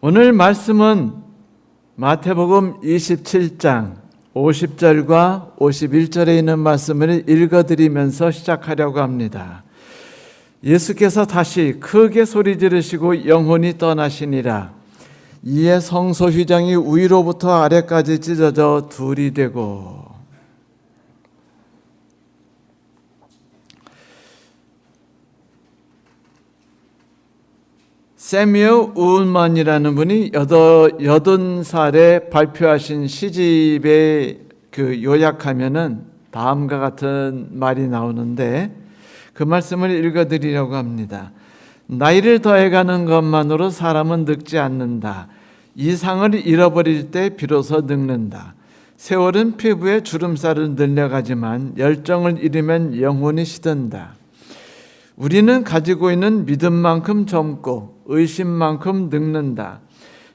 오늘 말씀은 마태복음 27장 50절과 51절에 있는 말씀을 읽어드리면서 시작하려고 합니다. 예수께서 다시 크게 소리 지르시고 영혼이 떠나시니라. 이에 성소 휘장이 위로부터 아래까지 찢어져 둘이 되고. 세뮤얼 우먼이라는 분이 80살에 발표하신 시집에 요약하면은 다음과 같은 말이 나오는데 그 말씀을 읽어드리려고 합니다. 나이를 더해가는 것만으로 사람은 늙지 않는다. 이상을 잃어버릴 때 비로소 늙는다. 세월은 피부에 주름살을 늘려가지만 열정을 잃으면 영혼이 시든다. 우리는 가지고 있는 믿음만큼 젊고 의심만큼 늙는다.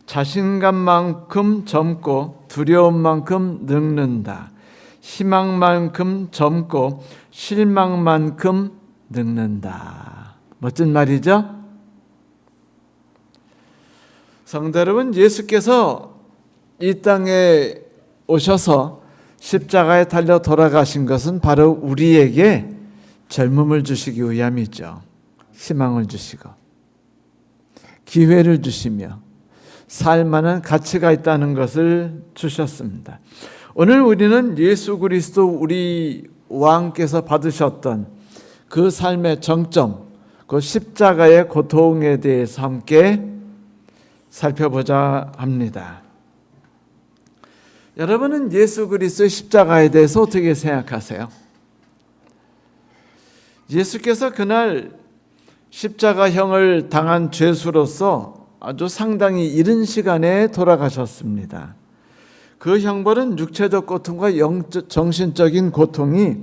자신감만큼 젊고 두려움만큼 늙는다. 희망만큼 젊고 실망만큼 늙는다. 멋진 말이죠? 성도 여러분, 예수께서 이 땅에 오셔서 십자가에 달려 돌아가신 것은 바로 우리에게 젊음을 주시기 위함이죠. 희망을 주시고 기회를 주시며 살만한 가치가 있다는 것을 주셨습니다. 오늘 우리는 예수 그리스도 우리 왕께서 받으셨던 그 삶의 정점, 그 십자가의 고통에 대해서 함께 살펴보자 합니다. 여러분은 예수 그리스도의 십자가에 대해서 어떻게 생각하세요? 예수께서 그날 십자가형을 당한 죄수로서 아주 상당히 이른 시간에 돌아가셨습니다. 그 형벌은 육체적 고통과 정신적인 고통이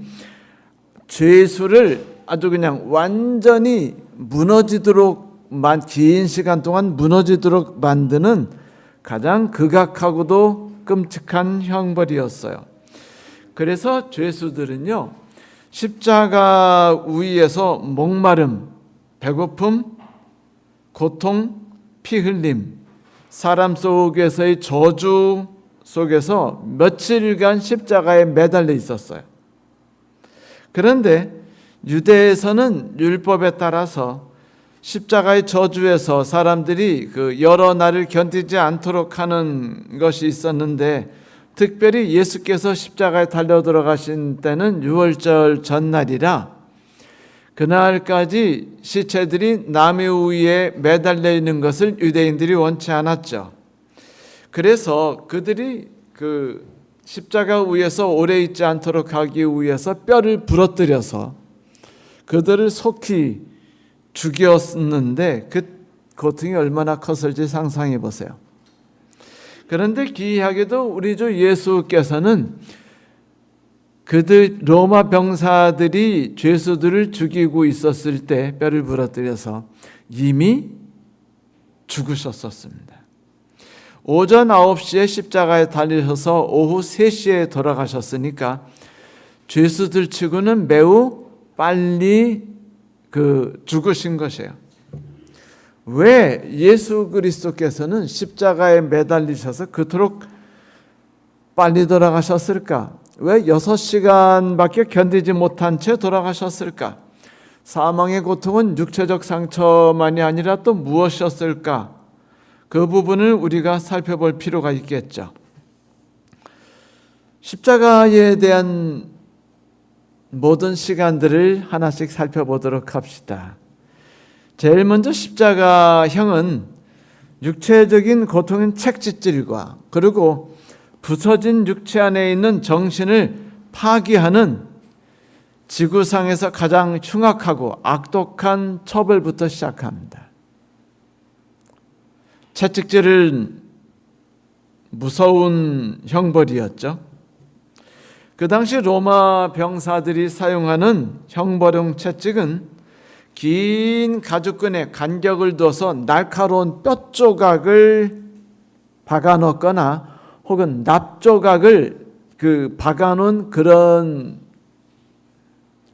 죄수를 아주 그냥 완전히 무너지도록 긴 시간 동안 무너지도록 만드는 가장 극악하고도 끔찍한 형벌이었어요. 그래서 죄수들은요, 십자가 위에서 목마름, 배고픔, 고통, 피 흘림, 사람 속에서의 저주 속에서 며칠간 십자가에 매달려 있었어요. 그런데 유대에서는 율법에 따라서 십자가의 저주에서 사람들이 여러 날을 견디지 않도록 하는 것이 있었는데, 특별히 예수께서 십자가에 달려 들어가신 때는 유월절 전날이라 그날까지 시체들이 나무 위에 매달려 있는 것을 유대인들이 원치 않았죠. 그래서 그들이 십자가 위에서 오래 있지 않도록 하기 위해서 뼈를 부러뜨려서 그들을 속히 죽였는데 그 고통이 얼마나 컸을지 상상해 보세요. 그런데 기이하게도 우리 주 예수께서는 그들 로마 병사들이 죄수들을 죽이고 있었을 때 뼈를 부러뜨려서 이미 죽으셨었습니다. 오전 9시에 십자가에 달리셔서 오후 3시에 돌아가셨으니까 죄수들 치고는 매우 빨리 죽으신 것이에요. 왜 예수 그리스도께서는 십자가에 매달리셔서 그토록 빨리 돌아가셨을까? 왜 6시간밖에 견디지 못한 채 돌아가셨을까? 사망의 고통은 육체적 상처만이 아니라 또 무엇이었을까? 그 부분을 우리가 살펴볼 필요가 있겠죠. 십자가에 대한 모든 시간들을 하나씩 살펴보도록 합시다. 제일 먼저 십자가형은 육체적인 고통인 책짓질과 그리고 부서진 육체 안에 있는 정신을 파괴하는 지구상에서 가장 흉악하고 악독한 처벌부터 시작합니다. 채찍질은 무서운 형벌이었죠. 그 당시 로마 병사들이 사용하는 형벌용 채찍은 긴 가죽끈에 간격을 둬서 날카로운 뼈 조각을 박아 넣거나 혹은 납 조각을 박아 놓은 그런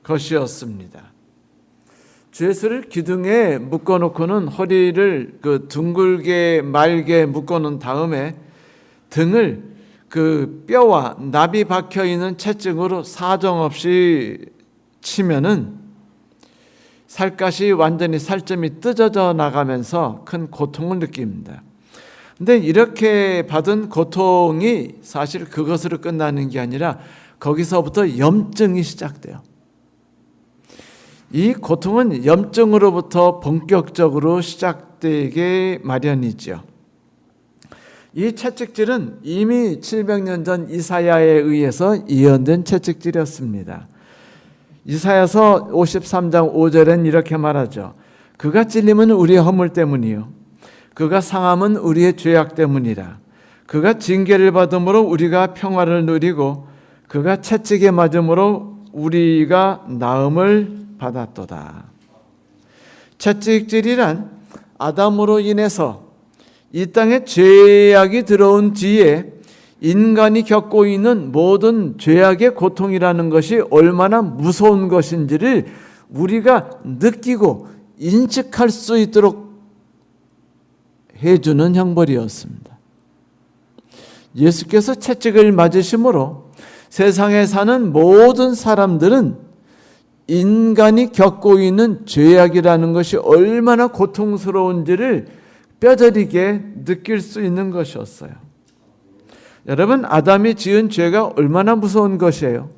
것이었습니다. 죄수를 기둥에 묶어놓고는 허리를 그 둥글게 말게 묶어놓은 다음에 등을 그 뼈와 납이 박혀 있는 채찍으로 사정없이 치면은 살갗이 완전히 살점이 뜯어져 나가면서 큰 고통을 느낍니다. 근데 이렇게 받은 고통이 사실 그것으로 끝나는 게 아니라 거기서부터 염증이 시작돼요. 이 고통은 염증으로부터 본격적으로 시작되게 마련이죠. 이 채찍질은 이미 700년 전 이사야에 의해서 예언된 채찍질이었습니다. 이사야서 53장 5절엔 이렇게 말하죠. 그가 찔림은 우리의 허물 때문이요 그가 상함은 우리의 죄악 때문이라. 그가 징계를 받음으로 우리가 평화를 누리고 그가 채찍에 맞음으로 우리가 나음을 받았도다. 채찍질이란 아담으로 인해서 이 땅에 죄악이 들어온 뒤에 인간이 겪고 있는 모든 죄악의 고통이라는 것이 얼마나 무서운 것인지를 우리가 느끼고 인식할 수 있도록 해주는 형벌이었습니다. 예수께서 채찍을 맞으심으로 세상에 사는 모든 사람들은 인간이 겪고 있는 죄악이라는 것이 얼마나 고통스러운지를 뼈저리게 느낄 수 있는 것이었어요. 여러분, 아담이 지은 죄가 얼마나 무서운 것이에요.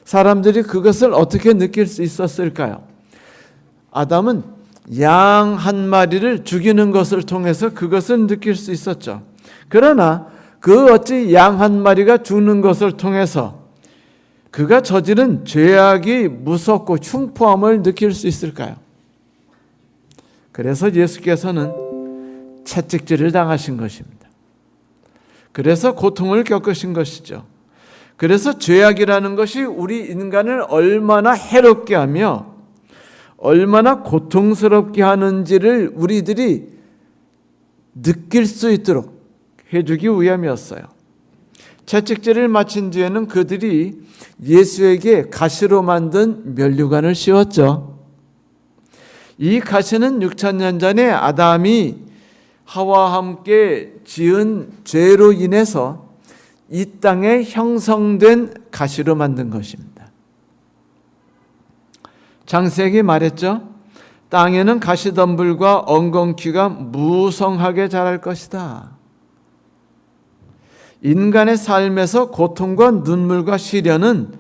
사람들이 그것을 어떻게 느낄 수 있었을까요? 아담은 양 한 마리를 죽이는 것을 통해서 그것을 느낄 수 있었죠. 그러나 그 어찌 양 한 마리가 죽는 것을 통해서 그가 저지른 죄악이 무섭고 흉포함을 느낄 수 있을까요? 그래서 예수께서는 채찍질을 당하신 것입니다. 그래서 고통을 겪으신 것이죠. 그래서 죄악이라는 것이 우리 인간을 얼마나 해롭게 하며 얼마나 고통스럽게 하는지를 우리들이 느낄 수 있도록 해주기 위함이었어요. 채찍질을 마친 뒤에는 그들이 예수에게 가시로 만든 면류관을 씌웠죠. 이 가시는 6,000년 전에 아담이 하와와 함께 지은 죄로 인해서 이 땅에 형성된 가시로 만든 것입니다. 창세기 말했죠. 땅에는 가시덤불과 엉겅퀴가 무성하게 자랄 것이다. 인간의 삶에서 고통과 눈물과 시련은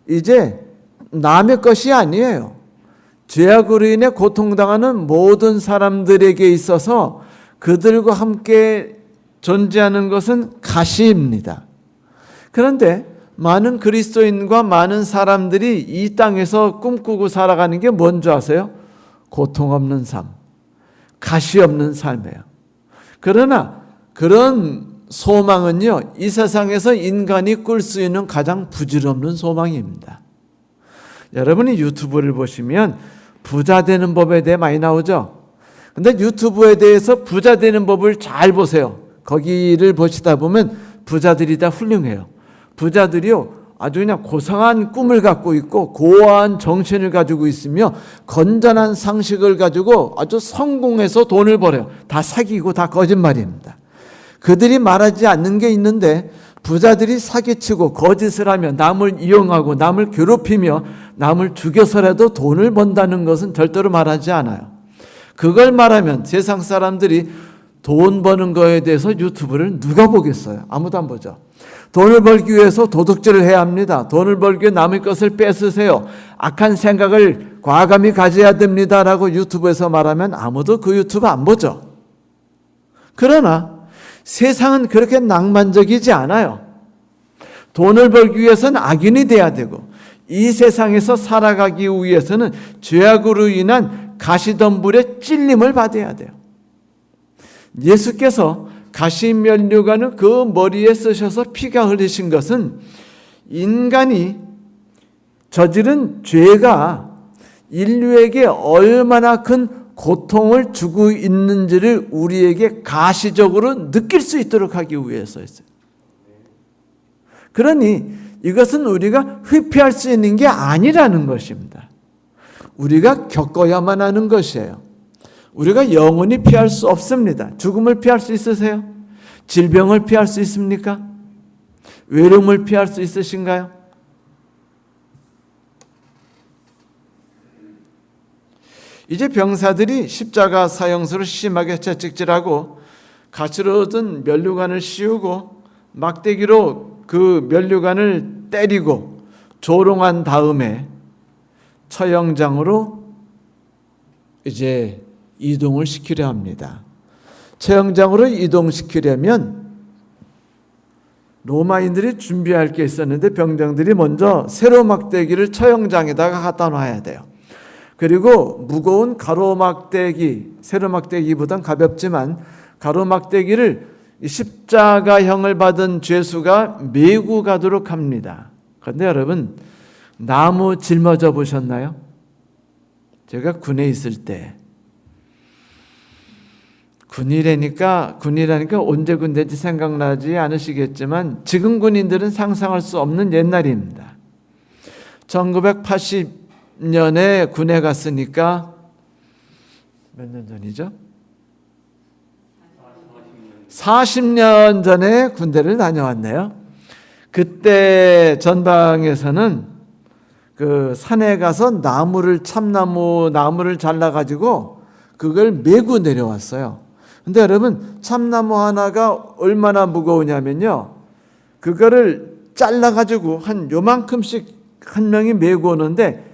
이제 남의 것이 아니에요. 죄악으로 인해 고통당하는 모든 사람들에게 있어서 그들과 함께 존재하는 것은 가시입니다. 그런데 많은 그리스도인과 많은 사람들이 이 땅에서 꿈꾸고 살아가는 게 뭔지 아세요? 고통 없는 삶, 가시 없는 삶이에요. 그러나 그런 소망은요, 이 세상에서 인간이 꿀 수 있는 가장 부질없는 소망입니다. 여러분이 유튜브를 보시면 부자 되는 법에 대해 많이 나오죠? 근데 유튜브에 대해서 부자 되는 법을 잘 보세요. 거기를 보시다 보면 부자들이 다 훌륭해요. 부자들이요, 아주 그냥 고상한 꿈을 갖고 있고 고아한 정신을 가지고 있으며 건전한 상식을 가지고 아주 성공해서 돈을 벌어요. 다 사기고 다 거짓말입니다. 그들이 말하지 않는 게 있는데 부자들이 사기치고 거짓을 하며 남을 이용하고 남을 괴롭히며 남을 죽여서라도 돈을 번다는 것은 절대로 말하지 않아요. 그걸 말하면 세상 사람들이 돈 버는 거에 대해서 유튜브를 누가 보겠어요? 아무도 안 보죠. 돈을 벌기 위해서 도둑질을 해야 합니다. 돈을 벌기 위해 남의 것을 뺏으세요. 악한 생각을 과감히 가져야 됩니다라고 유튜브에서 말하면 아무도 그 유튜브 안 보죠. 그러나 세상은 그렇게 낭만적이지 않아요. 돈을 벌기 위해서는 악인이 돼야 되고 이 세상에서 살아가기 위해서는 죄악으로 인한 가시덤불의 찔림을 받아야 돼요. 예수께서 가시면류관을 그 머리에 쓰셔서 피가 흘리신 것은 인간이 저지른 죄가 인류에게 얼마나 큰 고통을 주고 있는지를 우리에게 가시적으로 느낄 수 있도록 하기 위해서였어요. 그러니 이것은 우리가 회피할 수 있는 게 아니라는 것입니다. 우리가 겪어야만 하는 것이에요. 우리가 영원히 피할 수 없습니다. 죽음을 피할 수 있으세요? 질병을 피할 수 있습니까? 외로움을 피할 수 있으신가요? 이제 병사들이 십자가 사형수를 심하게 채찍질하고 가시로 든 면류관을 씌우고 막대기로 그 면류관을 때리고 조롱한 다음에 처형장으로 이제 이동을 시키려 합니다. 처형장으로 이동시키려면 로마인들이 준비할 게 있었는데 병정들이 먼저 세로 막대기를 처형장에다가 갖다 놔야 돼요. 그리고 무거운 가로막대기, 세로막대기보단 가볍지만 가로막대기를 십자가형을 받은 죄수가 메고 가도록 합니다. 그런데 여러분, 나무 짊어져 보셨나요? 제가 군에 있을 때 군이라니까 언제 군대인지 생각나지 않으시겠지만 지금 군인들은 상상할 수 없는 옛날입니다. 1980년에 군에 갔으니까 몇 년 전이죠? 40년 전에 군대를 다녀왔네요. 그때 전방에서는 그 산에 가서 참나무를 잘라가지고 그걸 메고 내려왔어요. 근데 여러분, 참나무 하나가 얼마나 무거우냐면요, 그거를 잘라가지고 한 요만큼씩 한 명이 메고 오는데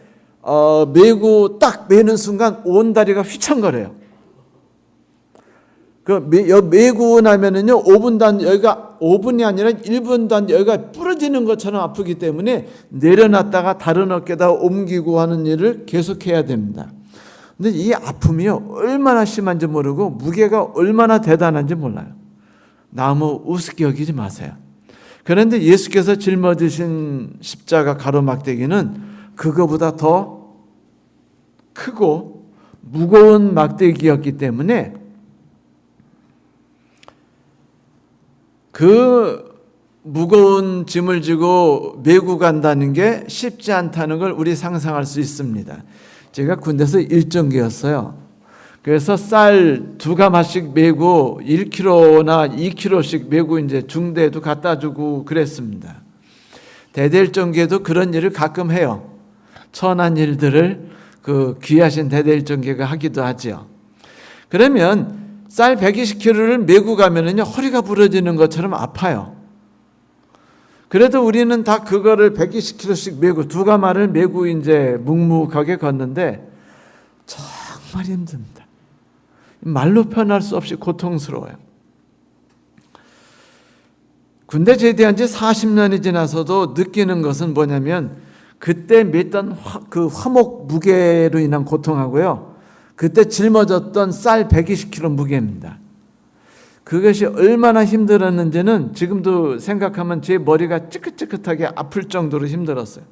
메고 딱 메는 순간 온 다리가 휘청거려요. 메고 나면은요, 5분이 아니라 1분 단 여기가 부러지는 것처럼 아프기 때문에 내려놨다가 다른 어깨에다 옮기고 하는 일을 계속해야 됩니다. 근데 이 아픔이요, 얼마나 심한지 모르고 무게가 얼마나 대단한지 몰라요. 너무 우습게 여기지 마세요. 그런데 예수께서 짊어지신 십자가 가로막대기는 그거보다 더 크고 무거운 막대기였기 때문에 그 무거운 짐을 지고 메고 간다는 게 쉽지 않다는 걸 우리 상상할 수 있습니다. 제가 군대에서 일정기였어요. 그래서 쌀 2가마씩 메고 1kg나 2kg씩 메고 이제 중대에도 갖다 주고 그랬습니다. 대대일정기에도 그런 일을 가끔 해요. 천한 일들을 그 귀하신 대대일정기가 하기도 하지요. 그러면 쌀 120kg를 메고 가면은요, 허리가 부러지는 것처럼 아파요. 그래도 우리는 다 그거를 120kg씩 메고 2가마를 메고 이제 묵묵하게 걷는데 정말 힘듭니다. 말로 표현할 수 없이 고통스러워요. 군대 제대한 지 40년이 지나서도 느끼는 것은 뭐냐면 그때 맸던 그 화목 무게로 인한 고통하고요, 그때 짊어졌던 쌀 120kg 무게입니다. 그것이 얼마나 힘들었는지는 지금도 생각하면 제 머리가 찌긋찌긋하게 아플 정도로 힘들었어요.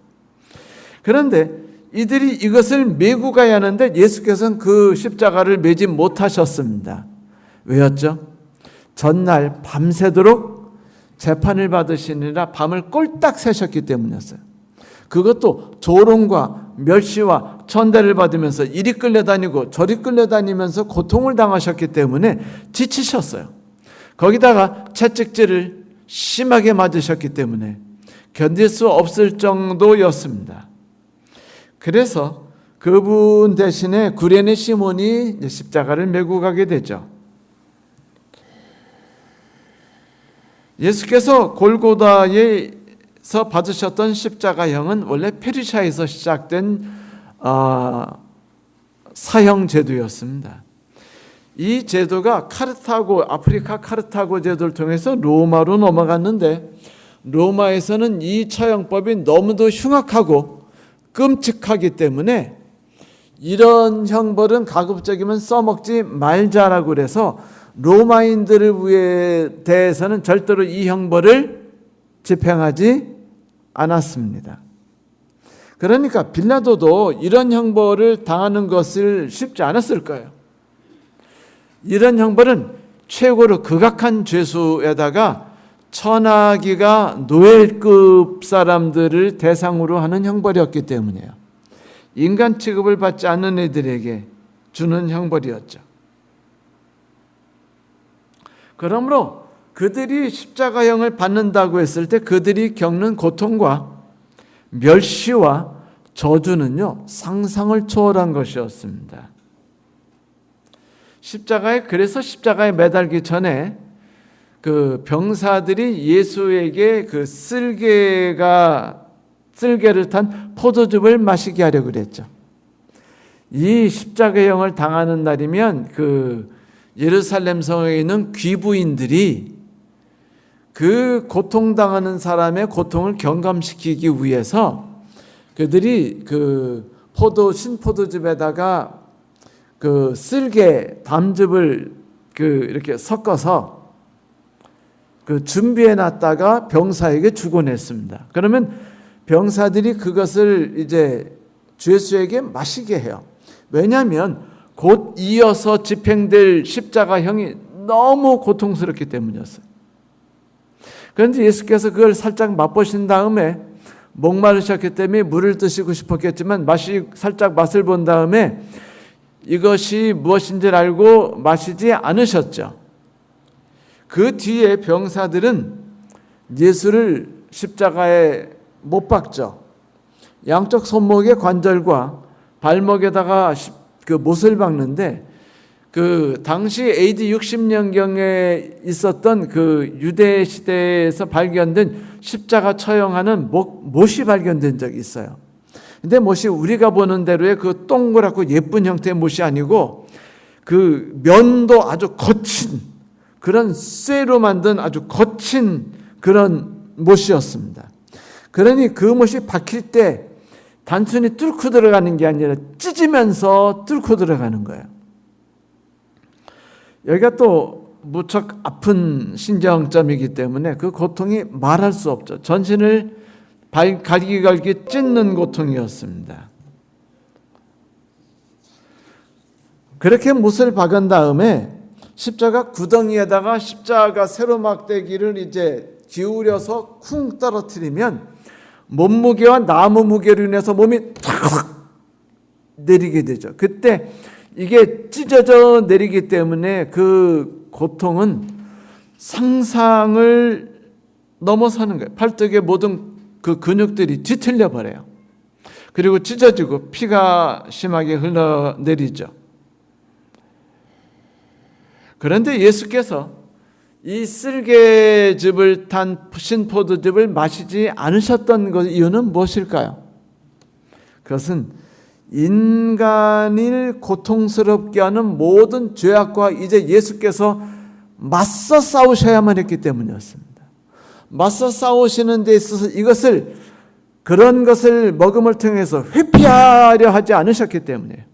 그런데 이들이 이것을 메고 가야 하는데 예수께서는 그 십자가를 메지 못하셨습니다. 왜였죠? 전날 밤새도록 재판을 받으시느라 밤을 꼴딱 새셨기 때문이었어요. 그것도 조롱과 멸시와 천대를 받으면서 이리 끌려다니고 저리 끌려다니면서 고통을 당하셨기 때문에 지치셨어요. 거기다가 채찍질을 심하게 맞으셨기 때문에 견딜 수 없을 정도였습니다. 그래서 그분 대신에 구레네 시몬이 십자가를 메고 가게 되죠. 예수께서 골고다에서 받으셨던 십자가형은 원래 페르시아에서 시작된 사형 제도였습니다. 이 제도가 아프리카 카르타고 제도를 통해서 로마로 넘어갔는데, 로마에서는 이 처형법이 너무도 흉악하고 끔찍하기 때문에 이런 형벌은 가급적이면 써먹지 말자라고 그래서 로마인들을 대해서는 절대로 이 형벌을 집행하지 않았습니다. 그러니까 빌라도도 이런 형벌을 당하는 것을 쉽지 않았을 거예요. 이런 형벌은 최고로 극악한 죄수에다가 천하기가 노예급 사람들을 대상으로 하는 형벌이었기 때문이에요. 인간 취급을 받지 않는 이들에게 주는 형벌이었죠. 그러므로 그들이 십자가형을 받는다고 했을 때 그들이 겪는 고통과 멸시와 저주는요, 상상을 초월한 것이었습니다. 그래서 십자가에 매달기 전에 그 병사들이 예수에게 그 쓸개를 탄 포도즙을 마시게 하려고 그랬죠. 이 십자가형을 당하는 날이면 그 예루살렘 성에 있는 귀부인들이 그 고통당하는 사람의 고통을 경감시키기 위해서 그들이 그 신포도즙에다가 그 쓸개 담즙을 이렇게 섞어서 그 준비해 놨다가 병사에게 주곤 했습니다. 그러면 병사들이 그것을 이제 주 예수에게 마시게 해요. 왜냐하면 곧 이어서 집행될 십자가형이 너무 고통스럽기 때문이었어요. 그런데 예수께서 그걸 살짝 맛보신 다음에 목마르셨기 때문에 물을 드시고 싶었겠지만 살짝 맛을 본 다음에 이것이 무엇인지를 알고 마시지 않으셨죠. 그 뒤에 병사들은 예수를 십자가에 못 박죠. 양쪽 손목의 관절과 발목에다가 그 못을 박는데 그 당시 AD 60년경에 있었던 그 유대 시대에서 발견된 십자가 처형하는 못이 발견된 적이 있어요. 근데 못이 우리가 보는 대로의 그 동그랗고 예쁜 형태의 못이 아니고 그 면도 아주 거친 그런 쇠로 만든 아주 거친 그런 못이었습니다. 그러니 그 못이 박힐 때 단순히 뚫고 들어가는 게 아니라 찢으면서 뚫고 들어가는 거예요. 여기가 또 무척 아픈 신경점이기 때문에 그 고통이 말할 수 없죠. 전신을 갈기갈기 찢는 고통이었습니다. 그렇게 못을 박은 다음에 십자가 구덩이에다가 십자가 세로막대기를 이제 기울여서 쿵 떨어뜨리면 몸무게와 나무 무게로 인해서 몸이 탁 내리게 되죠. 그때 이게 찢어져 내리기 때문에 그 고통은 상상을 넘어서는 거예요. 팔뚝의 모든 그 근육들이 뒤틀려 버려요. 그리고 찢어지고 피가 심하게 흘러내리죠. 그런데 예수께서 이 쓸개즙을 탄 신포도즙을 마시지 않으셨던 이유는 무엇일까요? 그것은 인간을 고통스럽게 하는 모든 죄악과 이제 예수께서 맞서 싸우셔야만 했기 때문이었습니다. 맞서 싸우시는 데 있어서 그런 것을 먹음을 통해서 회피하려 하지 않으셨기 때문에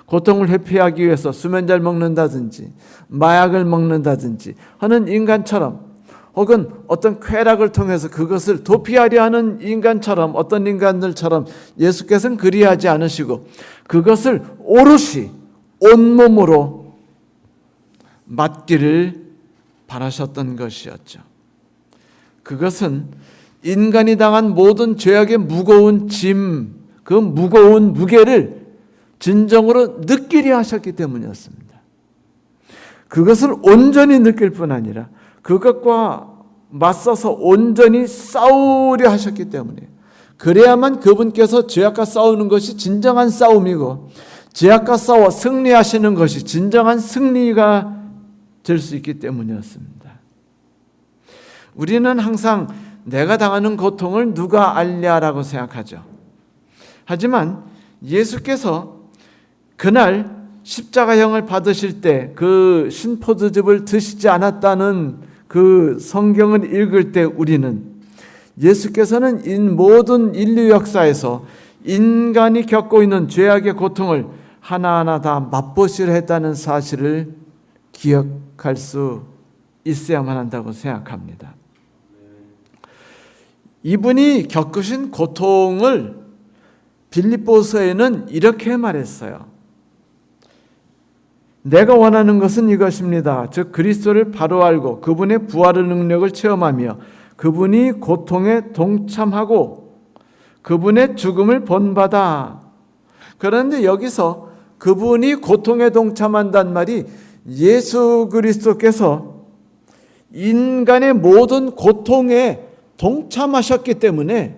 고통을 회피하기 위해서 수면제를 먹는다든지 마약을 먹는다든지 하는 인간처럼 혹은 어떤 쾌락을 통해서 그것을 도피하려 하는 인간처럼 어떤 인간들처럼 예수께서는 그리하지 않으시고 그것을 오롯이 온몸으로 맡기를 바라셨던 것이었죠. 그것은 인간이 당한 모든 죄악의 무거운 짐, 그 무거운 무게를 진정으로 느끼려 하셨기 때문이었습니다. 그것을 온전히 느낄 뿐 아니라 그것과 맞서서 온전히 싸우려 하셨기 때문에 그래야만 그분께서 죄악과 싸우는 것이 진정한 싸움이고 죄악과 싸워 승리하시는 것이 진정한 승리가 될 수 있기 때문이었습니다. 우리는 항상 내가 당하는 고통을 누가 알냐라고 생각하죠. 하지만 예수께서 그날 십자가형을 받으실 때 그 신포도즙을 드시지 않았다는 그 성경을 읽을 때 우리는 예수께서는 모든 인류 역사에서 인간이 겪고 있는 죄악의 고통을 하나하나 다 맛보시려 했다는 사실을 기억할 수 있어야만 한다고 생각합니다. 이분이 겪으신 고통을 빌립보서에는 이렇게 말했어요. 내가 원하는 것은 이것입니다. 즉 그리스도를 바로 알고 그분의 부활의 능력을 체험하며 그분이 고통에 동참하고 그분의 죽음을 본받아 그런데 여기서 그분이 고통에 동참한단 말이 예수 그리스도께서 인간의 모든 고통에 동참하셨기 때문에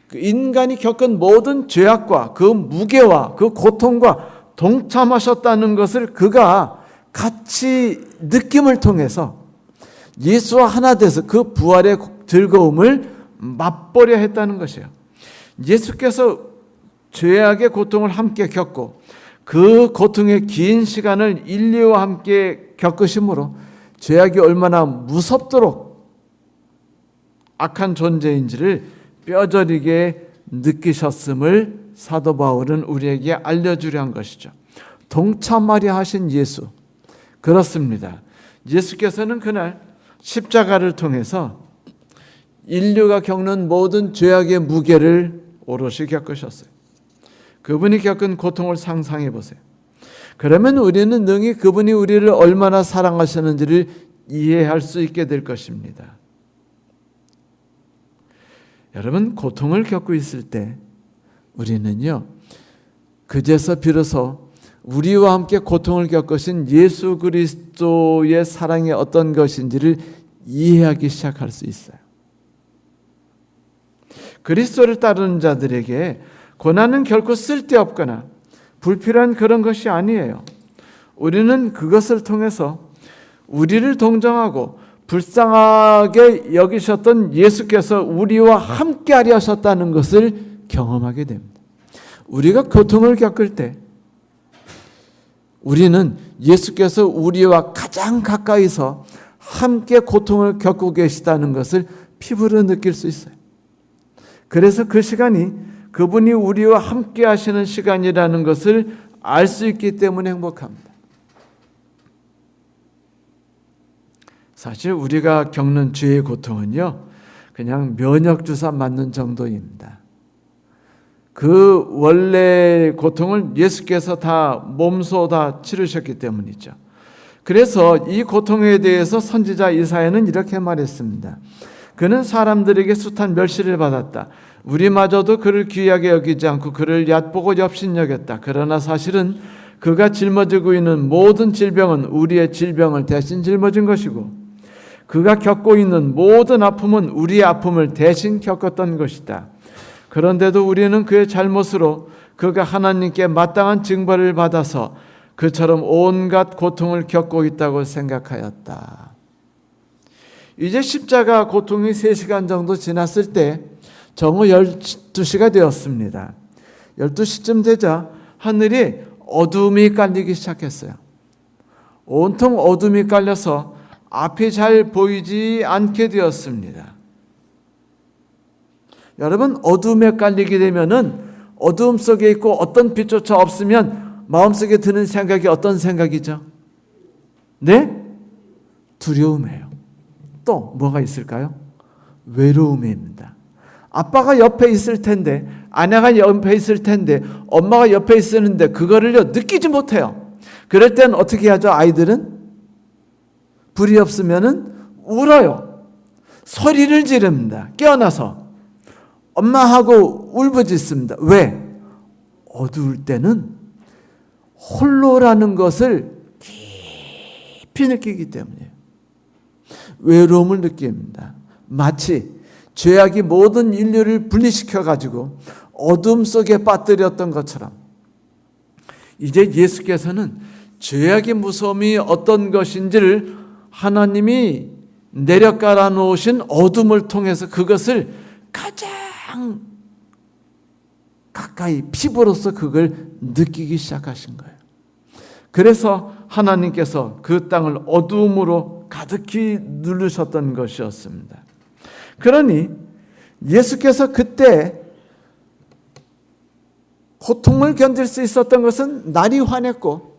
그 인간이 겪은 모든 죄악과 그 무게와 그 고통과 동참하셨다는 것을 그가 같이 느낌을 통해서 예수와 하나 돼서 그 부활의 즐거움을 맛보려 했다는 것이에요. 예수께서 죄악의 고통을 함께 겪고 그 고통의 긴 시간을 인류와 함께 겪으심으로 죄악이 얼마나 무섭도록 악한 존재인지를 뼈저리게 느끼셨음을 사도 바울은 우리에게 알려주려 한 것이죠. 동참하려 하신 예수. 그렇습니다. 예수께서는 그날 십자가를 통해서 인류가 겪는 모든 죄악의 무게를 오롯이 겪으셨어요. 그분이 겪은 고통을 상상해 보세요. 그러면 우리는 능히 그분이 우리를 얼마나 사랑하시는지를 이해할 수 있게 될 것입니다. 여러분, 고통을 겪고 있을 때 우리는요, 그제서 비로소 우리와 함께 고통을 겪으신 예수 그리스도의 사랑이 어떤 것인지를 이해하기 시작할 수 있어요. 그리스도를 따르는 자들에게 고난은 결코 쓸데없거나 불필요한 그런 것이 아니에요. 우리는 그것을 통해서 우리를 동정하고 불쌍하게 여기셨던 예수께서 우리와 함께하려 하셨다는 것을 경험하게 됩니다. 우리가 고통을 겪을 때 우리는 예수께서 우리와 가장 가까이서 함께 고통을 겪고 계시다는 것을 피부로 느낄 수 있어요. 그래서 그 시간이 그분이 우리와 함께 하시는 시간이라는 것을 알 수 있기 때문에 행복합니다. 사실 우리가 겪는 죄의 고통은요, 그냥 면역주사 맞는 정도입니다. 그 원래 고통을 예수께서 다 몸소 다 치르셨기 때문이죠. 그래서 이 고통에 대해서 선지자 이사야는 이렇게 말했습니다. 그는 사람들에게 숱한 멸시를 받았다. 우리마저도 그를 귀하게 여기지 않고 그를 얕보고 엽신여겼다. 그러나 사실은 그가 짊어지고 있는 모든 질병은 우리의 질병을 대신 짊어진 것이고 그가 겪고 있는 모든 아픔은 우리의 아픔을 대신 겪었던 것이다. 그런데도 우리는 그의 잘못으로 그가 하나님께 마땅한 징벌을 받아서 그처럼 온갖 고통을 겪고 있다고 생각하였다. 이제 십자가 고통이 3시간 정도 지났을 때 정오 12시가 되었습니다. 12시쯤 되자 하늘이 어둠이 깔리기 시작했어요. 온통 어둠이 깔려서 앞이 잘 보이지 않게 되었습니다. 여러분, 어둠에 깔리게 되면은 어둠 속에 있고 어떤 빛조차 없으면 마음속에 드는 생각이 어떤 생각이죠? 네? 두려움이에요. 또 뭐가 있을까요? 외로움입니다. 아빠가 옆에 있을 텐데, 아내가 옆에 있을 텐데, 엄마가 옆에 있었는데 그거를요 느끼지 못해요. 그럴 땐 어떻게 하죠? 아이들은 불이 없으면은 울어요. 소리를 지릅니다. 깨어나서 엄마하고 울부짖습니다. 왜? 어두울 때는 홀로라는 것을 깊이 느끼기 때문이에요. 외로움을 느낍니다. 마치 죄악이 모든 인류를 분리시켜 가지고 어둠 속에 빠뜨렸던 것처럼 이제 예수께서는 죄악의 무서움이 어떤 것인지를 하나님이 내려깔아 놓으신 어둠을 통해서 그것을 가장 가까이 피부로서 그걸 느끼기 시작하신 거예요. 그래서 하나님께서 그 땅을 어둠으로 가득히 누르셨던 것이었습니다. 그러니 예수께서 그때 고통을 견딜 수 있었던 것은 날이 환했고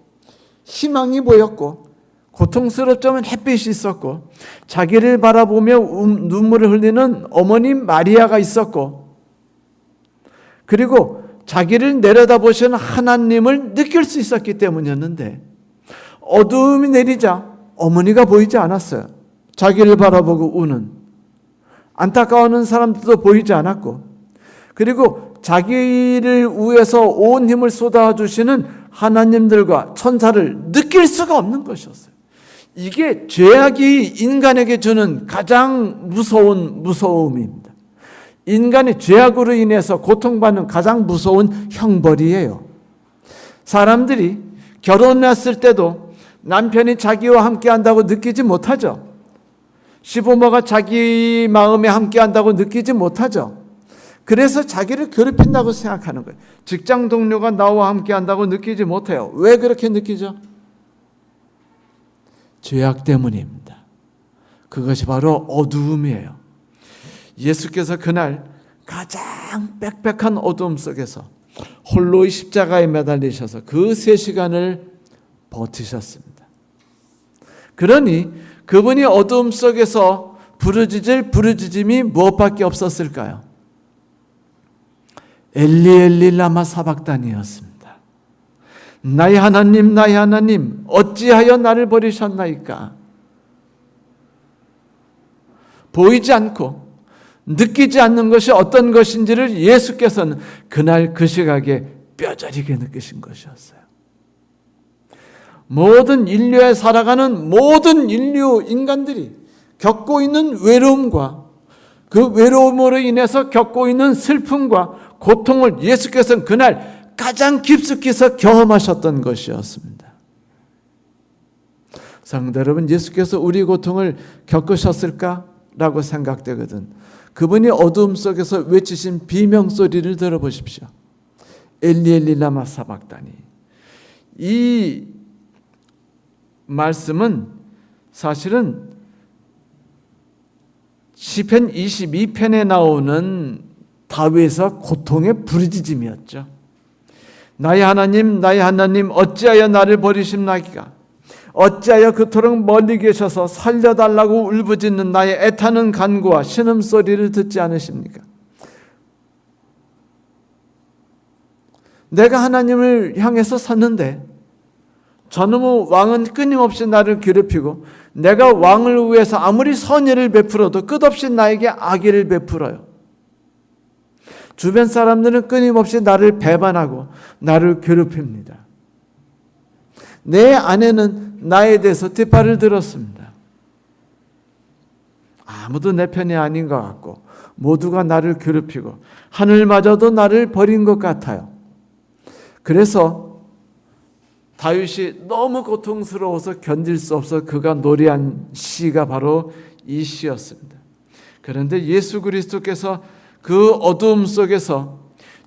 희망이 보였고 고통스럽지만 햇빛이 있었고 자기를 바라보며 눈물을 흘리는 어머니 마리아가 있었고 그리고 자기를 내려다보시는 하나님을 느낄 수 있었기 때문이었는데 어둠이 내리자 어머니가 보이지 않았어요. 자기를 바라보고 우는 안타까워하는 사람들도 보이지 않았고 그리고 자기를 위해서 온 힘을 쏟아주시는 하나님들과 천사를 느낄 수가 없는 것이었어요. 이게 죄악이 인간에게 주는 가장 무서운 무서움입니다. 인간이 죄악으로 인해서 고통받는 가장 무서운 형벌이에요. 사람들이 결혼했을 때도 남편이 자기와 함께 한다고 느끼지 못하죠. 시부모가 자기 마음에 함께 한다고 느끼지 못하죠. 그래서 자기를 괴롭힌다고 생각하는 거예요. 직장 동료가 나와 함께 한다고 느끼지 못해요. 왜 그렇게 느끼죠? 죄악 때문입니다. 그것이 바로 어두움이에요. 예수께서 그날 가장 빽빽한 어두움 속에서 홀로 십자가에 매달리셔서 그 3시간을 버티셨습니다. 그러니 그분이 어두움 속에서 부르짖을 부르짖음이 무엇밖에 없었을까요? 엘리 엘리 라마 사박단이었습니다. 나의 하나님 어찌하여 나를 버리셨나이까? 보이지 않고 느끼지 않는 것이 어떤 것인지를 예수께서는 그날 그 시각에 뼈저리게 느끼신 것이었어요. 모든 인류에 살아가는 모든 인류 인간들이 겪고 있는 외로움과 그 외로움으로 인해서 겪고 있는 슬픔과 고통을 예수께서는 그날 가장 깊숙이서 경험하셨던 것이었습니다. 성도 여러분, 예수께서 우리 고통을 겪으셨을까라고 생각되거든. 그분이 어두움 속에서 외치신 비명소리를 들어보십시오. 엘리 엘리 라마 사박다니. 이 말씀은 사실은 시편 22편에 나오는 다윗의 고통의 부르짖음이었죠. 나의 하나님 어찌하여 나를 버리십나이까? 어찌하여 그토록 멀리 계셔서 살려달라고 울부짖는 나의 애타는 간구와 신음소리를 듣지 않으십니까? 내가 하나님을 향해서 섰는데 저놈의 왕은 끊임없이 나를 괴롭히고 내가 왕을 위해서 아무리 선의를 베풀어도 끝없이 나에게 악의를 베풀어요. 주변 사람들은 끊임없이 나를 배반하고 나를 괴롭힙니다. 내 아내는 나에 대해서 뒷발을 들었습니다. 아무도 내 편이 아닌 것 같고 모두가 나를 괴롭히고 하늘마저도 나를 버린 것 같아요. 그래서 다윗이 너무 고통스러워서 견딜 수 없어 그가 노래한 시가 바로 이 시였습니다. 그런데 예수 그리스도께서 그 어두움 속에서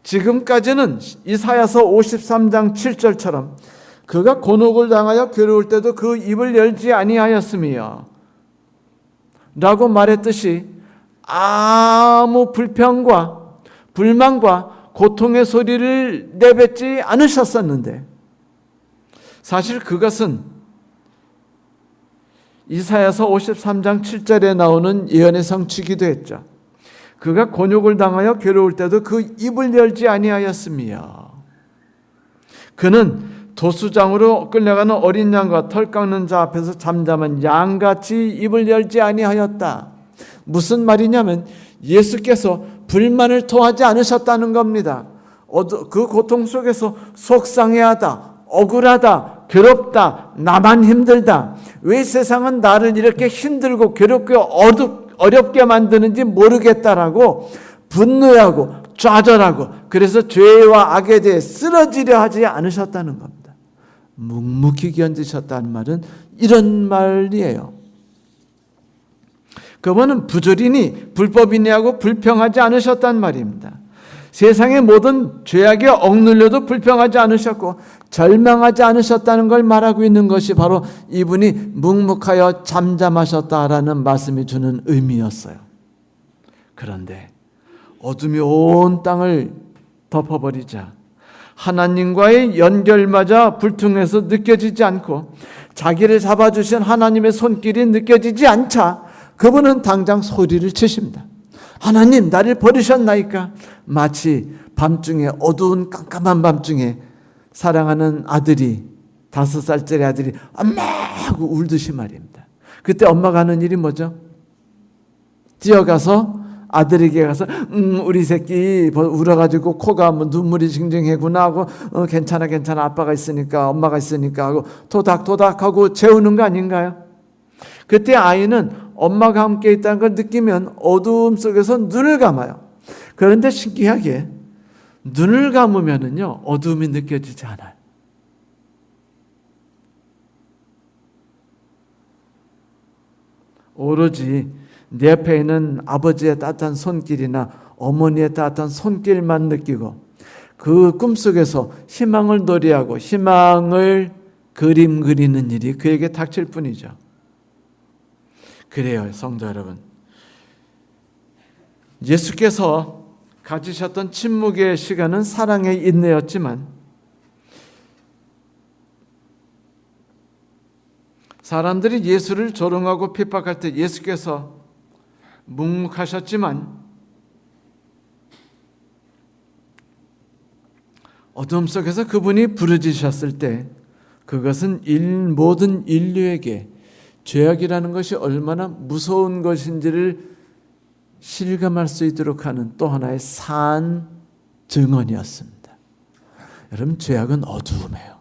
지금까지는 이사야서 53장 7절처럼 그가 곤혹을 당하여 괴로울 때도 그 입을 열지 아니하였으며 라고 말했듯이 아무 불평과 불만과 고통의 소리를 내뱉지 않으셨었는데 사실 그것은 이사야서 53장 7절에 나오는 예언의 성취기도 했죠. 그가 곤욕을 당하여 괴로울 때도 그 입을 열지 아니하였으며 그는 도수장으로 끌려가는 어린 양과 털 깎는 자 앞에서 잠잠한 양같이 입을 열지 아니하였다. 무슨 말이냐면 예수께서 불만을 토하지 않으셨다는 겁니다. 그 고통 속에서 속상해하다, 억울하다, 괴롭다, 나만 힘들다. 왜 세상은 나를 이렇게 힘들고 괴롭게 어렵게 만드는지 모르겠다라고 분노하고 좌절하고 그래서 죄와 악에 대해 쓰러지려 하지 않으셨다는 겁니다. 묵묵히 견디셨다는 말은 이런 말이에요. 그분은 부조리니 불법이니 하고 불평하지 않으셨단 말입니다. 세상의 모든 죄악에 억눌려도 불평하지 않으셨고 절망하지 않으셨다는 걸 말하고 있는 것이 바로 이분이 묵묵하여 잠잠하셨다라는 말씀이 주는 의미였어요. 그런데 어둠이 온 땅을 덮어버리자 하나님과의 연결마저 불통해서 느껴지지 않고 자기를 잡아주신 하나님의 손길이 느껴지지 않자 그분은 당장 소리를 치십니다. 하나님 나를 버리셨나이까? 마치 밤중에 어두운 깜깜한 밤중에 사랑하는 아들이 5살짜리 아들이 엄마 하고 울듯이 말입니다. 그때 엄마가 하는 일이 뭐죠? 뛰어가서 아들에게 가서 우리 새끼 울어가지고 코가 뭐 눈물이 징징해구나 하고 괜찮아 아빠가 있으니까 엄마가 있으니까 하고 토닥토닥하고 재우는 거 아닌가요? 그때 아이는 엄마가 함께 있다는 걸 느끼면 어두움 속에서 눈을 감아요. 그런데 신기하게 눈을 감으면은요 어두움이 느껴지지 않아요. 오로지 내 옆에 있는 아버지의 따뜻한 손길이나 어머니의 따뜻한 손길만 느끼고 그 꿈속에서 희망을 노래하고 희망을 그림 그리는 일이 그에게 닥칠 뿐이죠. 그래요, 성도 여러분. 예수께서 가지셨던 침묵의 시간은 사랑의 인내였지만 사람들이 예수를 조롱하고 핍박할 때 예수께서 묵묵하셨지만 어둠 속에서 그분이 부르짖으셨을 때 그것은 모든 인류에게 죄악이라는 것이 얼마나 무서운 것인지를 실감할 수 있도록 하는 또 하나의 산 증언이었습니다. 여러분, 죄악은 어두움이에요.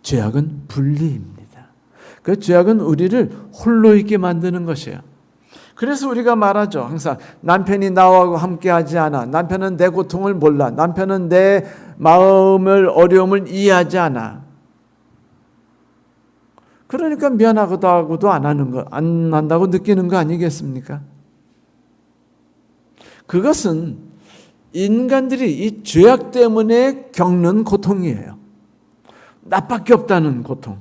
죄악은 분리입니다. 그 죄악은 우리를 홀로 있게 만드는 것이에요. 그래서 우리가 말하죠. 항상 남편이 나와 함께하지 않아. 남편은 내 고통을 몰라. 남편은 내 마음을 어려움을 이해하지 않아. 그러니까 미안하다고도 안 한다고 느끼는 거 아니겠습니까? 그것은 인간들이 이 죄악 때문에 겪는 고통이에요. 나밖에 없다는 고통,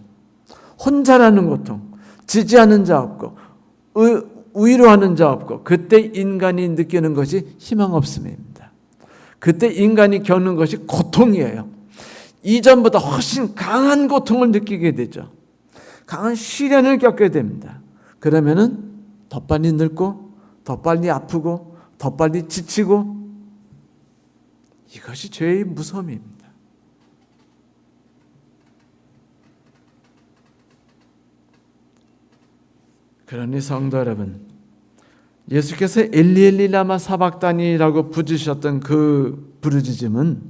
혼자라는 고통, 지지하는 자 없고 위로하는 자 없고, 그때 인간이 느끼는 것이 희망 없음입니다. 그때 인간이 겪는 것이 고통이에요. 이전보다 훨씬 강한 고통을 느끼게 되죠. 강한 시련을 겪게 됩니다. 그러면은 더 빨리 늙고 더 빨리 아프고 더 빨리 지치고, 이것이 죄의 무서움입니다. 그러니 성도 여러분, 예수께서 엘리 엘리 라마 사박다니라고 부르셨던 그 부르짖음은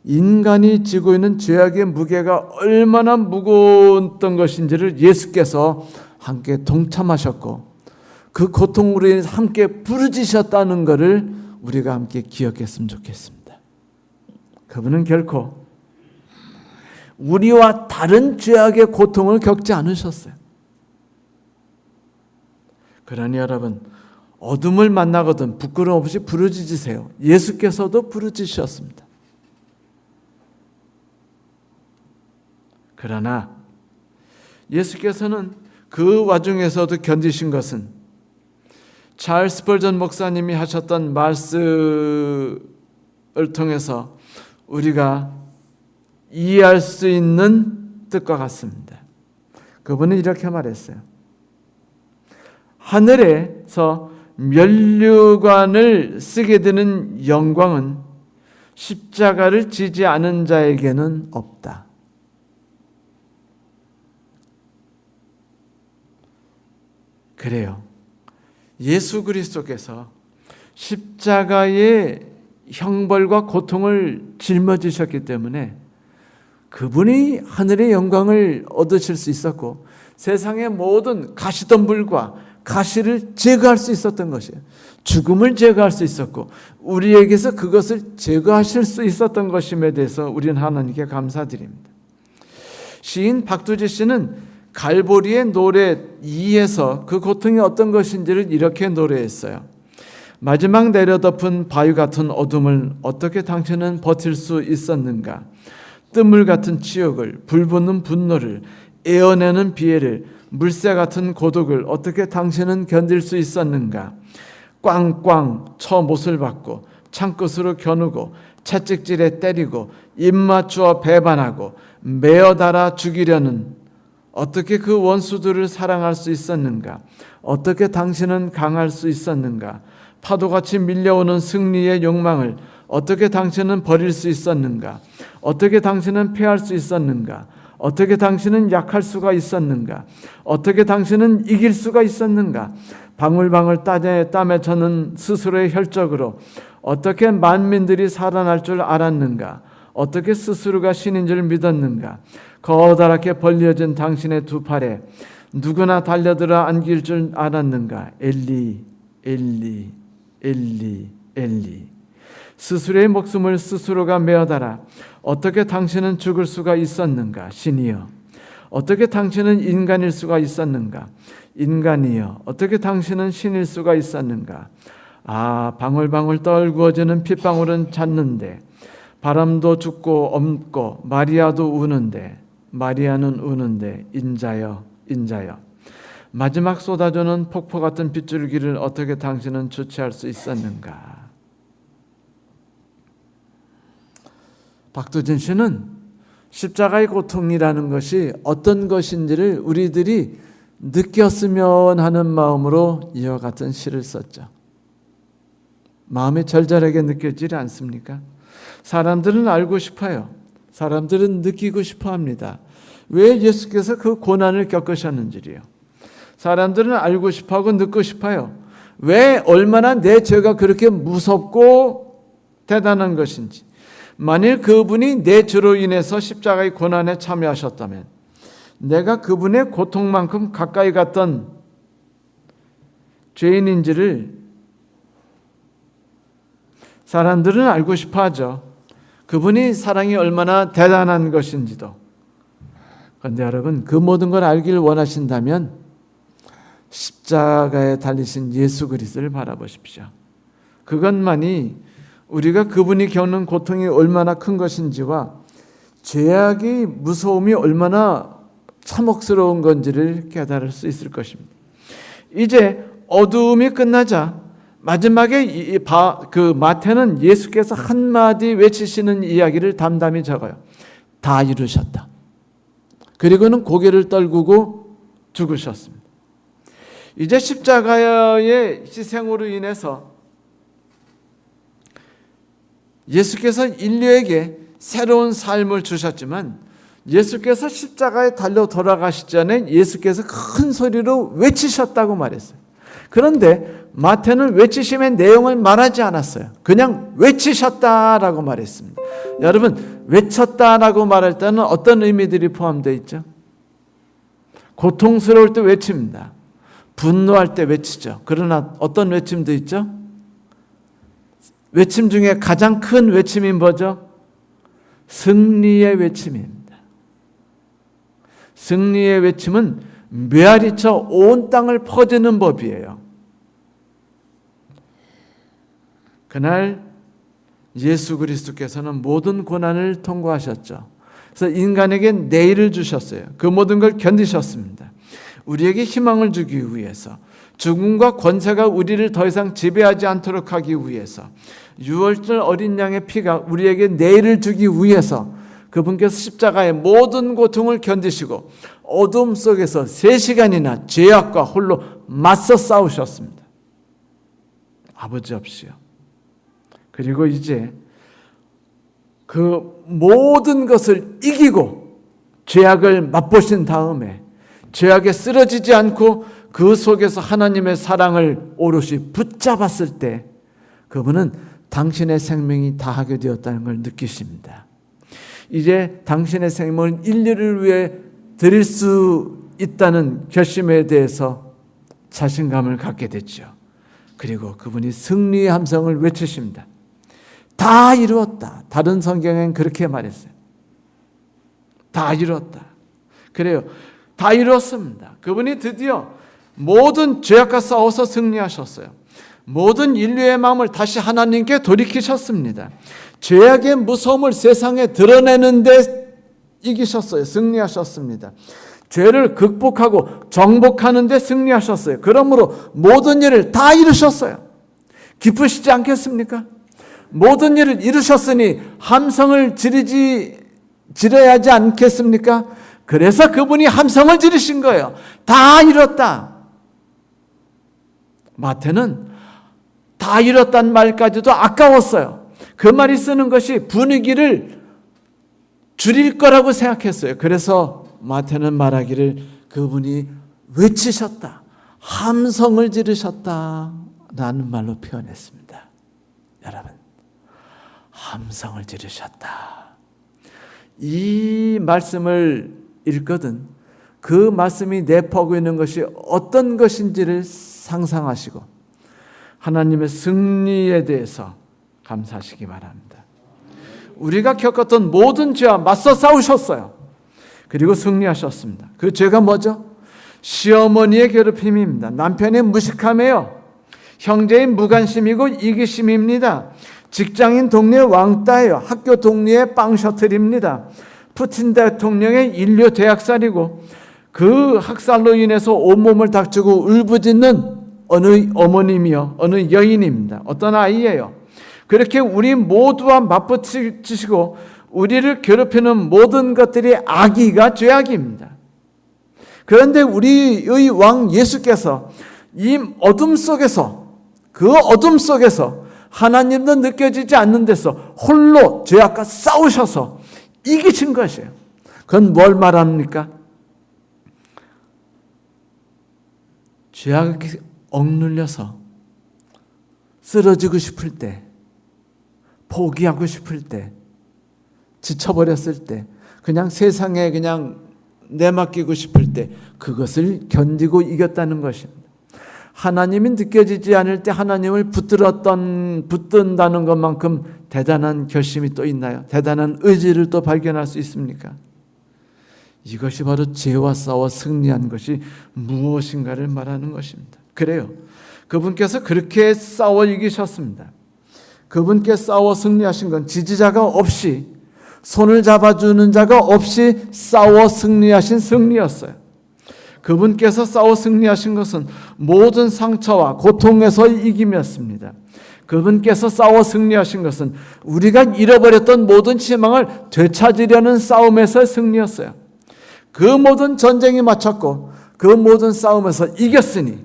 인간이 지고 있는 죄악의 무게가 얼마나 무거웠던 것인지를 예수께서 함께 동참하셨고 그 고통으로 인해서 함께 부르짖으셨다는 것을 우리가 함께 기억했으면 좋겠습니다. 그분은 결코 우리와 다른 죄악의 고통을 겪지 않으셨어요. 그러니 여러분, 어둠을 만나거든 부끄러움 없이 부르짖으세요. 예수께서도 부르짖으셨습니다. 그러나 예수께서는 그 와중에서도 견디신 것은 찰스 스펄전 목사님이 하셨던 말씀을 통해서 우리가 이해할 수 있는 뜻과 같습니다. 그분은 이렇게 말했어요. 하늘에서 면류관을 쓰게 되는 영광은 십자가를 지지 않은 자에게는 없다. 그래요. 예수 그리스도께서 십자가의 형벌과 고통을 짊어지셨기 때문에 그분이 하늘의 영광을 얻으실 수 있었고 세상의 모든 가시덤불과 가시를 제거할 수 있었던 것이에요. 죽음을 제거할 수 있었고 우리에게서 그것을 제거하실 수 있었던 것임에 대해서 우리는 하나님께 감사드립니다. 시인 박두지 씨는 갈보리의 노래 2에서 그 고통이 어떤 것인지를 이렇게 노래했어요. 마지막 내려덮은 바위 같은 어둠을 어떻게 당신은 버틸 수 있었는가? 뜸물 같은 치욕을, 불붙는 분노를, 에어내는 비애를, 물새 같은 고독을 어떻게 당신은 견딜 수 있었는가? 꽝꽝 쳐 못을 받고 창끝으로 겨누고 채찍질에 때리고 입 맞추어 배반하고 매어 달아 죽이려는 어떻게 그 원수들을 사랑할 수 있었는가? 어떻게 당신은 강할 수 있었는가? 파도같이 밀려오는 승리의 욕망을 어떻게 당신은 버릴 수 있었는가? 어떻게 당신은 패할 수 있었는가? 어떻게 당신은 약할 수가 있었는가? 어떻게 당신은 이길 수가 있었는가? 방울방울 땀에 젖는 스스로의 혈적으로 어떻게 만민들이 살아날 줄 알았는가? 어떻게 스스로가 신인 줄 믿었는가? 커다랗게 벌려진 당신의 두 팔에 누구나 달려들어 안길 줄 알았는가? 엘리, 엘리, 엘리, 엘리. 스스로의 목숨을 스스로가 메어달아 어떻게 당신은 죽을 수가 있었는가? 신이여, 어떻게 당신은 인간일 수가 있었는가? 인간이여, 어떻게 당신은 신일 수가 있었는가? 아, 방울방울 떨구어지는 핏방울은 잤는데 바람도 죽고 없고 마리아도 우는데, 마리아는 우는데, 인자여, 인자여, 마지막 쏟아주는 폭포 같은 빗줄기를 어떻게 당신은 주체할 수 있었는가? 박두진 씨는 십자가의 고통이라는 것이 어떤 것인지를 우리들이 느꼈으면 하는 마음으로 이와 같은 시를 썼죠. 마음이 절절하게 느껴지지 않습니까? 사람들은 알고 싶어요. 사람들은 느끼고 싶어 합니다. 왜 예수께서 그 고난을 겪으셨는지요. 사람들은 알고 싶어하고 듣고 싶어요. 왜 얼마나 내 죄가 그렇게 무섭고 대단한 것인지. 만일 그분이 내 죄로 인해서 십자가의 고난에 참여하셨다면 내가 그분의 고통만큼 가까이 갔던 죄인인지를 사람들은 알고 싶어 하죠. 그분이 사랑이 얼마나 대단한 것인지도. 그런데 여러분, 그 모든 걸 알기를 원하신다면 십자가에 달리신 예수 그리스도를 바라보십시오. 그것만이 우리가 그분이 겪는 고통이 얼마나 큰 것인지와 죄악의 무서움이 얼마나 참혹스러운 건지를 깨달을 수 있을 것입니다. 이제 어두움이 끝나자 마지막에 그 마태는 예수께서 한마디 외치시는 이야기를 담담히 적어요. 다 이루셨다. 그리고는 고개를 떨구고 죽으셨습니다. 이제 십자가의 희생으로 인해서 예수께서 인류에게 새로운 삶을 주셨지만 예수께서 십자가에 달려 돌아가시기 전에 예수께서 큰 소리로 외치셨다고 말했어요. 그런데 마태는 외치심의 내용을 말하지 않았어요. 그냥 외치셨다라고 말했습니다. 여러분, 외쳤다라고 말할 때는 어떤 의미들이 포함되어 있죠? 고통스러울 때 외칩니다. 분노할 때 외치죠. 그러나 어떤 외침도 있죠? 외침 중에 가장 큰 외침이 뭐죠? 승리의 외침입니다. 승리의 외침은 메아리쳐 온 땅을 퍼지는 법이에요. 그날 예수 그리스도께서는 모든 고난을 통과하셨죠. 그래서 인간에게 내일을 주셨어요. 그 모든 걸 견디셨습니다. 우리에게 희망을 주기 위해서, 죽음과 권세가 우리를 더 이상 지배하지 않도록 하기 위해서, 유월절 어린 양의 피가 우리에게 내일을 주기 위해서 그분께서 십자가의 모든 고통을 견디시고 어둠 속에서 3시간이나 죄악과 홀로 맞서 싸우셨습니다. 아버지 없이요. 그리고 이제 그 모든 것을 이기고 죄악을 맛보신 다음에 죄악에 쓰러지지 않고 그 속에서 하나님의 사랑을 오롯이 붙잡았을 때 그분은 당신의 생명이 다하게 되었다는 걸 느끼십니다. 이제 당신의 생명을 인류를 위해 드릴 수 있다는 결심에 대해서 자신감을 갖게 됐죠. 그리고 그분이 승리의 함성을 외치십니다. 다 이루었다. 다른 성경엔 그렇게 말했어요. 다 이루었다. 그래요. 다 이루었습니다. 그분이 드디어 모든 죄악과 싸워서 승리하셨어요. 모든 인류의 마음을 다시 하나님께 돌이키셨습니다. 죄악의 무서움을 세상에 드러내는데 이기셨어요. 승리하셨습니다. 죄를 극복하고 정복하는 데 승리하셨어요. 그러므로 모든 일을 다 이루셨어요. 기쁘시지 않겠습니까? 모든 일을 이루셨으니 함성을 지려야 하지 않겠습니까? 그래서 그분이 함성을 지르신 거예요. 다 이뤘다. 마태는 다 이뤘단 말까지도 아까웠어요. 그 말이 쓰는 것이 분위기를 줄일 거라고 생각했어요. 그래서 마태는 말하기를 그분이 외치셨다, 함성을 지르셨다 라는 말로 표현했습니다. 여러분, 함성을 지르셨다. 이 말씀을 읽거든 그 말씀이 내포하고 있는 것이 어떤 것인지를 상상하시고 하나님의 승리에 대해서 감사하시기 바랍니다. 우리가 겪었던 모든 죄와 맞서 싸우셨어요. 그리고 승리하셨습니다. 그 죄가 뭐죠? 시어머니의 괴롭힘입니다. 남편의 무식함이에요. 형제의 무관심이고 이기심입니다. 직장인 동료의 왕따예요. 학교 동료의 빵 셔틀입니다. 푸틴 대통령의 인류 대학살이고 그 학살로 인해서 온몸을 닥치고 울부짖는 어느 어머님이요, 어느 여인입니다. 어떤 아이예요. 그렇게 우리 모두와 맞붙이시고 우리를 괴롭히는 모든 것들이 악이가 죄악입니다. 그런데 우리의 왕 예수께서 이 어둠 속에서, 그 어둠 속에서 하나님도 느껴지지 않는 데서 홀로 죄악과 싸우셔서 이기신 것이에요. 그건 뭘 말합니까? 죄악에 억눌려서 쓰러지고 싶을 때, 포기하고 싶을 때, 지쳐버렸을 때, 그냥 세상에 그냥 내맡기고 싶을 때 그것을 견디고 이겼다는 것입니다. 하나님이 느껴지지 않을 때 하나님을 붙든다는 것만큼 대단한 결심이 또 있나요? 대단한 의지를 또 발견할 수 있습니까? 이것이 바로 죄와 싸워 승리한 것이 무엇인가를 말하는 것입니다. 그래요. 그분께서 그렇게 싸워 이기셨습니다. 그분께 싸워 승리하신 건 지지자가 없이, 손을 잡아주는 자가 없이 싸워 승리하신 승리였어요. 그분께서 싸워 승리하신 것은 모든 상처와 고통에서 이김이었습니다. 그분께서 싸워 승리하신 것은 우리가 잃어버렸던 모든 희망을 되찾으려는 싸움에서의 승리였어요. 그 모든 전쟁이 마쳤고 그 모든 싸움에서 이겼으니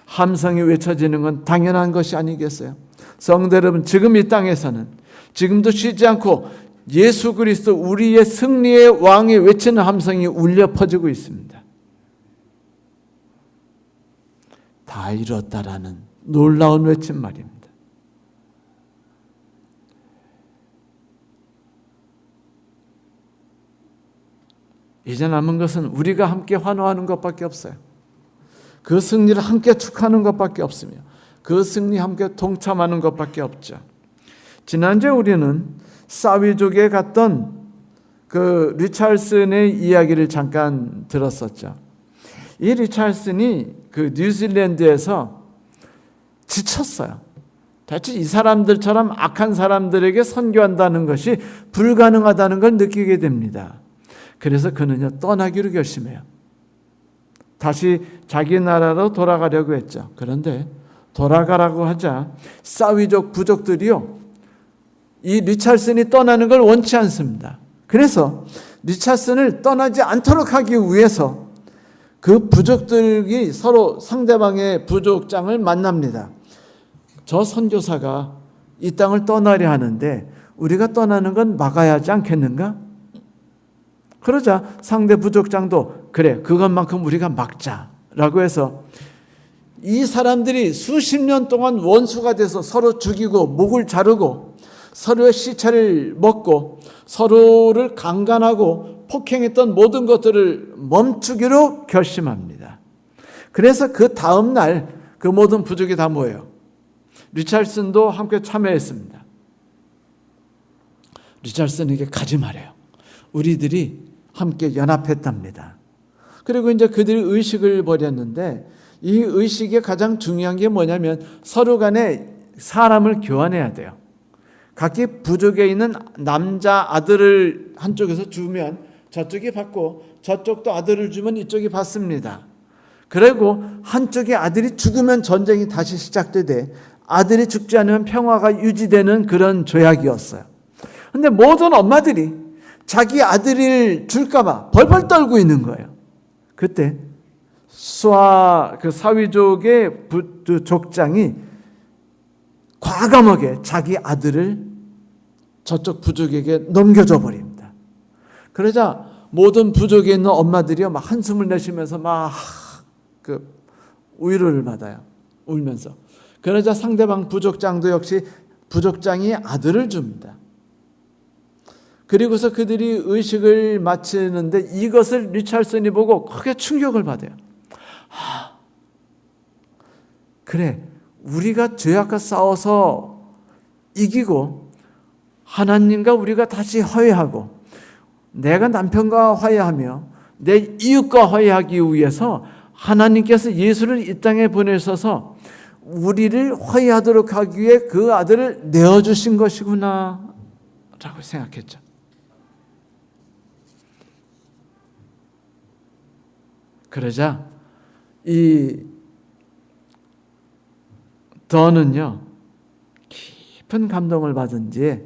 함성이 외쳐지는 건 당연한 것이 아니겠어요? 성도 여러분, 지금 이 땅에서는 지금도 쉬지 않고 예수 그리스도 우리의 승리의 왕이 외치는 함성이 울려 퍼지고 있습니다. 다 이뤘다라는 놀라운 외침 말입니다. 이제 남은 것은 우리가 함께 환호하는 것밖에 없어요. 그 승리를 함께 축하하는 것밖에 없으며 그 승리 함께 동참하는 것밖에 없죠. 지난주에 우리는 사위족에 갔던 그 리찰슨의 이야기를 잠깐 들었었죠. 이 리찰슨이 그 뉴질랜드에서 지쳤어요. 대체 이 사람들처럼 악한 사람들에게 선교한다는 것이 불가능하다는 걸 느끼게 됩니다. 그래서 그는요, 떠나기로 결심해요. 다시 자기 나라로 돌아가려고 했죠. 그런데 돌아가라고 하자 사위족 부족들이요, 이 리찰슨이 떠나는 걸 원치 않습니다. 그래서 리찰슨을 떠나지 않도록 하기 위해서 그 부족들이 서로 상대방의 부족장을 만납니다. 저 선교사가 이 땅을 떠나려 하는데 우리가 떠나는 건 막아야 하지 않겠는가? 그러자 상대 부족장도 그래, 그것만큼 우리가 막자라고 해서 이 사람들이 수십 년 동안 원수가 돼서 서로 죽이고 목을 자르고 서로의 시체를 먹고 서로를 강간하고 폭행했던 모든 것들을 멈추기로 결심합니다. 그래서 그 다음 날 그 모든 부족이 다 모여요. 리찰슨도 함께 참여했습니다. 리찰슨에게 가지 말아요. 우리들이 함께 연합했답니다. 그리고 이제 그들이 의식을 벌였는데 이 의식의 가장 중요한 게 뭐냐면 서로 간에 사람을 교환해야 돼요. 각기 부족에 있는 남자 아들을 한쪽에서 주면 저쪽이 받고 저쪽도 아들을 주면 이쪽이 받습니다. 그리고 한쪽의 아들이 죽으면 전쟁이 다시 시작되되 아들이 죽지 않으면 평화가 유지되는 그런 조약이었어요. 그런데 모든 엄마들이 자기 아들을 줄까봐 벌벌 떨고 있는 거예요. 그때 그 사위족의 족장이 과감하게 자기 아들을 저쪽 부족에게 넘겨줘 버립니다. 그러자 모든 부족에 있는 엄마들이요 막 한숨을 내쉬면서 막 그 위로를 받아요. 울면서. 그러자 상대방 부족장도 역시 부족장이 아들을 줍니다. 그리고서 그들이 의식을 마치는데 이것을 리찰슨이 보고 크게 충격을 받아요. 그래, 우리가 죄악과 싸워서 이기고 하나님과 우리가 다시 화해하고 내가 남편과 화해하며 내 이웃과 화해하기 위해서 하나님께서 예수를 이 땅에 보내셔서 우리를 화해하도록 하기 위해 그 아들을 내어주신 것이구나 라고 생각했죠. 그러자 이 더는요 깊은 감동을 받은 뒤에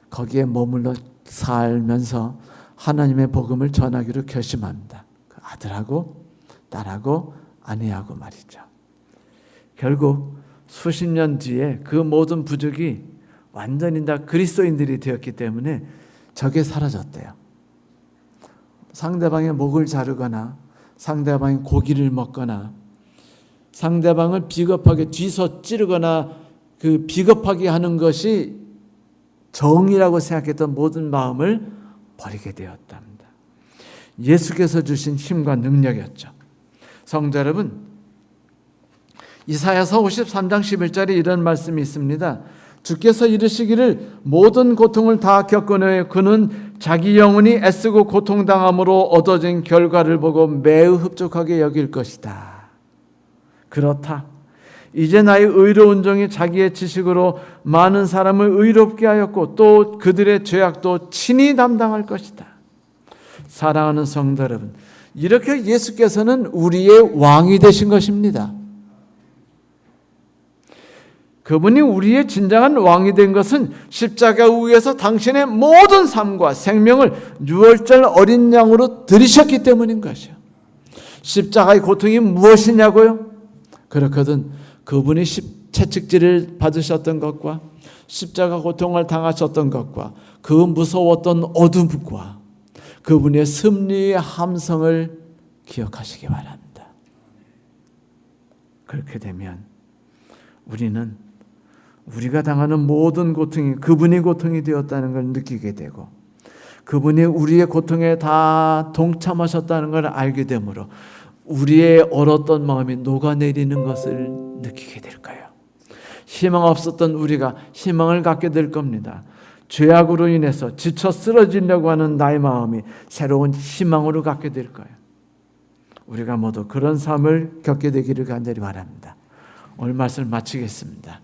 거기에 머물러 살면서 하나님의 복음을 전하기로 결심합니다. 그 아들하고 딸하고 아내하고 말이죠. 결국 수십 년 뒤에 그 모든 부족이 완전히 다 그리스도인들이 되었기 때문에 저게 사라졌대요. 상대방의 목을 자르거나 상대방의 고기를 먹거나 상대방을 비겁하게 뒤서 찌르거나 그 비겁하게 하는 것이 정이라고 생각했던 모든 마음을 버리게 되었답니다. 예수께서 주신 힘과 능력이었죠. 성도 여러분, 이사야서 53장 11절에 이런 말씀이 있습니다. 주께서 이르시기를 모든 고통을 다 겪으니 그는 자기 영혼이 애쓰고 고통당함으로 얻어진 결과를 보고 매우 흡족하게 여길 것이다. 그렇다. 이제 나의 의로운 종이 자기의 지식으로 많은 사람을 의롭게 하였고 또 그들의 죄악도 친히 담당할 것이다. 사랑하는 성도 여러분, 이렇게 예수께서는 우리의 왕이 되신 것입니다. 그분이 우리의 진정한 왕이 된 것은 십자가 위에서 당신의 모든 삶과 생명을 유월절 어린 양으로 들이셨기 때문인 것이요. 십자가의 고통이 무엇이냐고요? 그렇거든 그분이 채찍질을 받으셨던 것과 십자가 고통을 당하셨던 것과 그 무서웠던 어둠과 그분의 승리의 함성을 기억하시기 바랍니다. 그렇게 되면 우리는 우리가 당하는 모든 고통이 그분의 고통이 되었다는 걸 느끼게 되고 그분이 우리의 고통에 다 동참하셨다는 걸 알게 되므로 우리의 얼었던 마음이 녹아내리는 것을 느끼게 될 거예요. 희망 없었던 우리가 희망을 갖게 될 겁니다. 죄악으로 인해서 지쳐 쓰러지려고 하는 나의 마음이 새로운 희망으로 갖게 될 거예요. 우리가 모두 그런 삶을 겪게 되기를 간절히 바랍니다. 오늘 말씀을 마치겠습니다.